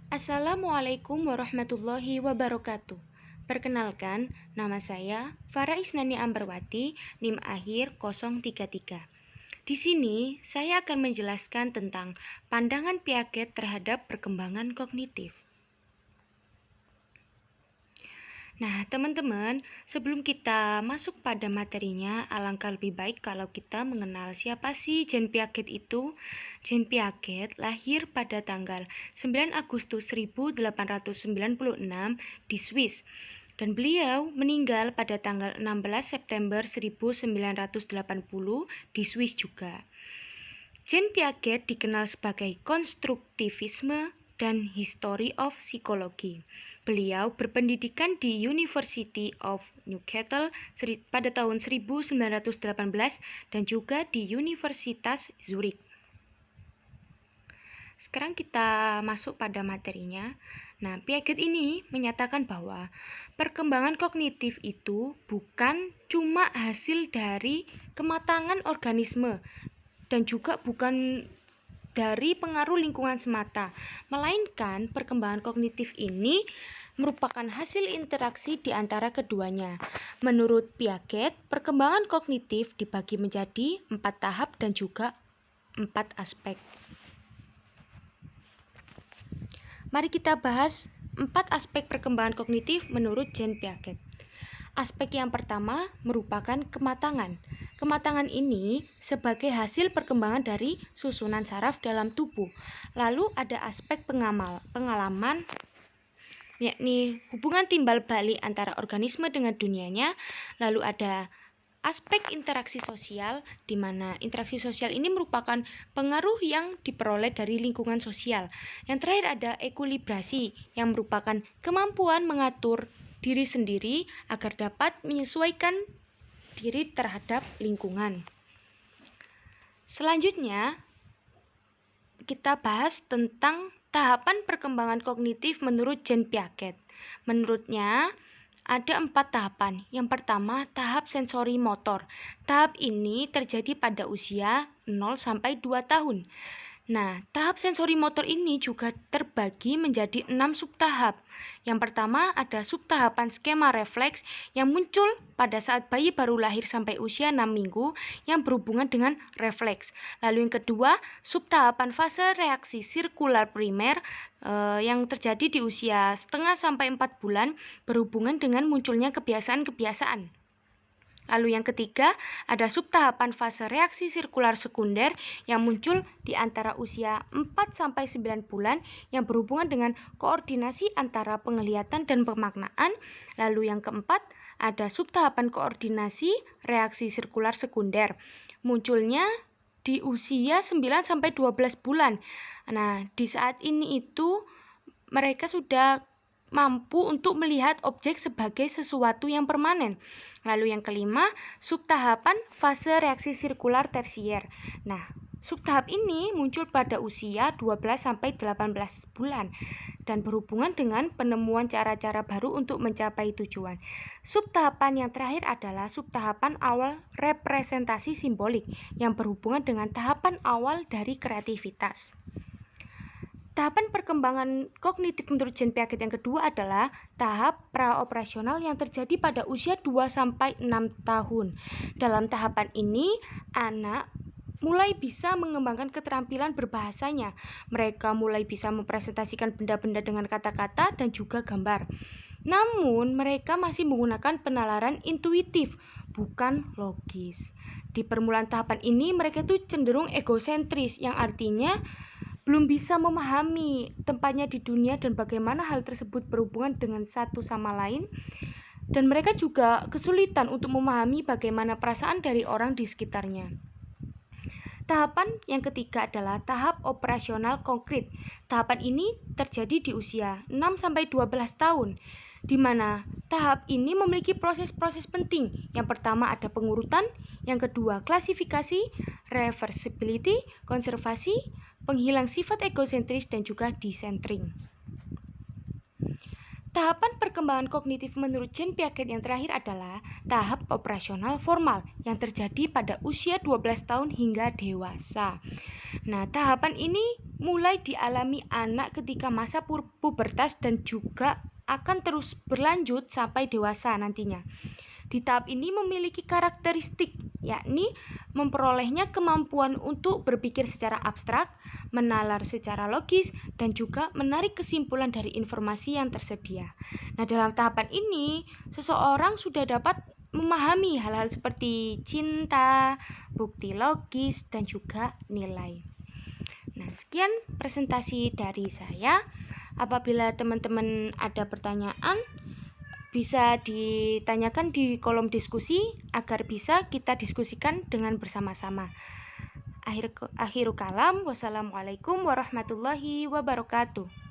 Assalamualaikum warahmatullahi wabarakatuh. Perkenalkan, nama saya Farah Isnani Amberwati, NIM akhir 033. Di sini saya akan menjelaskan tentang pandangan Piaget terhadap perkembangan kognitif. Nah, teman-teman, sebelum kita masuk pada materinya, alangkah lebih baik kalau kita mengenal siapa sih Jean Piaget itu. Jean Piaget lahir pada tanggal 9 Agustus 1896 di Swiss, dan beliau meninggal pada tanggal 16 September 1980 di Swiss juga. Jean Piaget dikenal sebagai konstruktivisme dan history of psychology. Beliau berpendidikan di University of Newcastle pada tahun 1918 dan juga di Universitas Zurich. Sekarang kita masuk pada materinya. Nah, Piaget ini menyatakan bahwa perkembangan kognitif itu bukan cuma hasil dari kematangan organisme dan juga bukan dari pengaruh lingkungan semata, melainkan perkembangan kognitif ini merupakan hasil interaksi di antara keduanya. Menurut Piaget, perkembangan kognitif dibagi menjadi 4 tahap dan juga 4 aspek. Mari kita bahas 4 aspek perkembangan kognitif menurut Jean Piaget. Aspek yang pertama merupakan kematangan. Kematangan ini sebagai hasil perkembangan dari susunan saraf dalam tubuh. Lalu ada aspek pengalaman, yakni hubungan timbal balik antara organisme dengan dunianya. Lalu ada aspek interaksi sosial, di mana interaksi sosial ini merupakan pengaruh yang diperoleh dari lingkungan sosial. Yang terakhir ada ekuilibrasi, yang merupakan kemampuan mengatur diri sendiri agar dapat menyesuaikan diri terhadap lingkungan. Selanjutnya, kita bahas tentang tahapan perkembangan kognitif menurut Jean Piaget. Menurutnya, ada 4 tahapan. Yang pertama, tahap sensori motor. Tahap ini terjadi pada usia 0-2 tahun. Nah, tahap sensori motor ini juga terbagi menjadi 6 subtahap. Yang pertama ada subtahapan skema refleks yang muncul pada saat bayi baru lahir sampai usia 6 minggu yang berhubungan dengan refleks. Lalu yang kedua, subtahapan fase reaksi sirkular primer yang terjadi di usia setengah sampai 4 bulan berhubungan dengan munculnya kebiasaan-kebiasaan. Lalu yang ketiga, ada subtahapan fase reaksi sirkular sekunder yang muncul di antara usia 4-9 bulan yang berhubungan dengan koordinasi antara penglihatan dan pemaknaan. Lalu yang keempat, ada subtahapan koordinasi reaksi sirkular sekunder. Munculnya di usia 9-12 bulan. Nah, di saat ini itu mereka sudah mampu untuk melihat objek sebagai sesuatu yang permanen. Lalu yang kelima, subtahapan fase reaksi sirkular tersier. Nah, subtahap ini muncul pada usia 12-18 bulan dan berhubungan dengan penemuan cara-cara baru untuk mencapai tujuan. Subtahapan yang terakhir adalah subtahapan awal representasi simbolik yang berhubungan dengan tahapan awal dari kreativitas. Tahapan perkembangan kognitif menurut Jean Piaget yang kedua adalah tahap praoperasional yang terjadi pada usia 2-6 tahun. Dalam tahapan ini, anak mulai bisa mengembangkan keterampilan berbahasanya. Mereka mulai bisa mempresentasikan benda-benda dengan kata-kata dan juga gambar. Namun, mereka masih menggunakan penalaran intuitif, bukan logis. Di permulaan tahapan ini, mereka itu cenderung egosentris, yang artinya belum bisa memahami tempatnya di dunia dan bagaimana hal tersebut berhubungan dengan satu sama lain. Dan mereka juga kesulitan untuk memahami bagaimana perasaan dari orang di sekitarnya. Tahapan yang ketiga adalah tahap operasional konkret. Tahapan ini terjadi di usia 6-12 tahun, di mana tahap ini memiliki proses-proses penting. Yang pertama ada pengurutan, yang kedua klasifikasi, reversibility, konservasi, penghilang sifat egosentris, dan juga decentering. Tahapan perkembangan kognitif menurut Jean Piaget yang terakhir adalah tahap operasional formal yang terjadi pada usia 12 tahun hingga dewasa. Nah, tahapan ini mulai dialami anak ketika masa pubertas dan juga akan terus berlanjut sampai dewasa nantinya. Di tahap ini memiliki karakteristik, yakni memperolehnya kemampuan untuk berpikir secara abstrak, menalar secara logis, dan juga menarik kesimpulan dari informasi yang tersedia. Nah, dalam tahapan ini, seseorang sudah dapat memahami hal-hal seperti cinta, bukti logis, dan juga nilai. Nah, sekian presentasi dari saya. Apabila teman-teman ada pertanyaan, bisa ditanyakan di kolom diskusi agar bisa kita diskusikan dengan bersama-sama. Akhir kalam, wassalamualaikum warahmatullahi wabarakatuh.